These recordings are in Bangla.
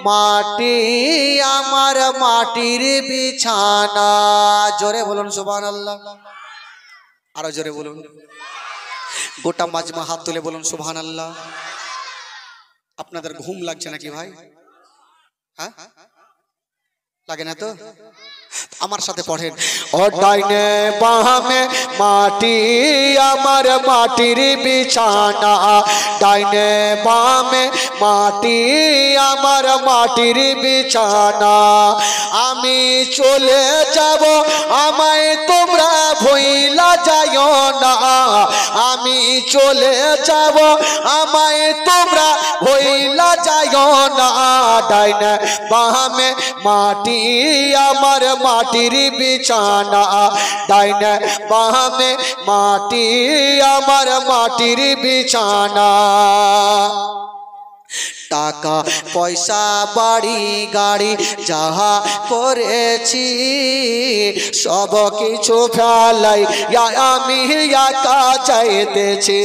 মাটি আমার মাটির বিছানা। জোরে বলুন সুবহানাল্লাহ। আরো জোরে বলুন। গোটা মাজমা হাত তুলে বলুন সুবহানাল্লাহ। আপনাদের ঘুম লাগছে নাকি ভাই? হ্যাঁ লাগে না তো? আমার সাথে পড়েন। ও ডাইনে বামে মাটি আমার মাটির বিছানা, ডাইনে বামে মাটি আমার মাটির বিছানা। আমি চলে যাব আমায় তোমরা ভুইলা যাইও না, আমি চলে যাব আমায় তোমরা ভুইলা যাইও না। ডাইনে বামে মাটি আমার মাটির বিছানা, ডাইনে বামে মাটি আমার মাটির বিছানা। টাকা পয়সা বাড়ি গাড়ি যাহা করেছি সব কিছু ফেলাই আমি একা যাইতেছি।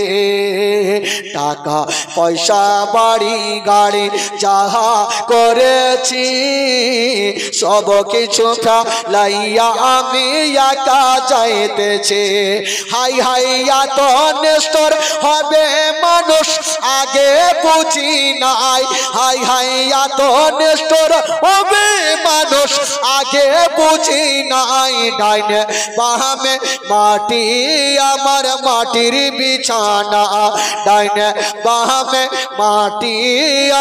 টাকা পয়সা বাড়ি গাড়ি যাহা করেছি সব কিছু ফেলাইয়া আমি একা যাইতেছি। হাই হাই এত নিষ্ঠুর হবে মানুষ আগে বুঝি নাই, হাই হাই এত নিষ্ঠুর হবে মানুষ আগে বুঝি নাই। ডাইনে বামে মাটি আমার মাটির বিছানা, ডাইনে বামে মাটি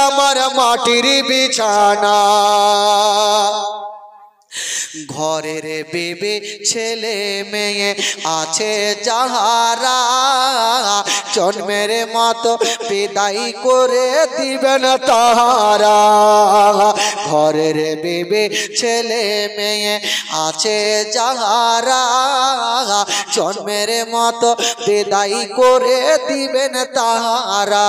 আমার মাটির বিছানা। ঘরের বেবে ছেলে মেয়ে আছে যাহারা জন্মের মতো বিদায় করে দিবেন তাহারা। ঘরের বেবে ছেলে মেয়ে আছে যাহারা জন্মের মতো বিদায় করে দিবেন তাহারা।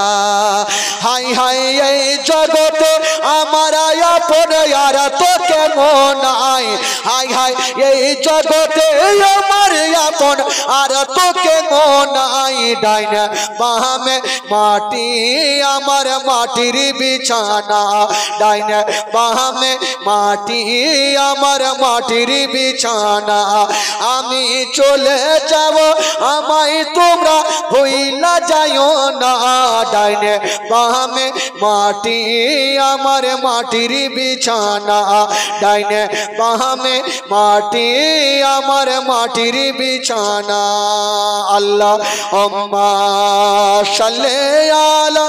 হাই হাই এই জগতে আমার আপন আর তো কেমন নাই, হাই হাই এই জগতে আমার আপন আর তো কেমন নাই। ডাইনে বামে মাটি আমার মাটির বিছানা, ডাইনে বামে মাটি আমার মাটির বিছানা। আমি চলে যাব আমায় তোমরা ভুইলা যাইও না, ডাইনে বামে মাটি আমার মাটির বিছানা, ডাইনে বামে মাটি আমার মাটির বিছানা। আল্লাহ আম্মা সাল্লি আলা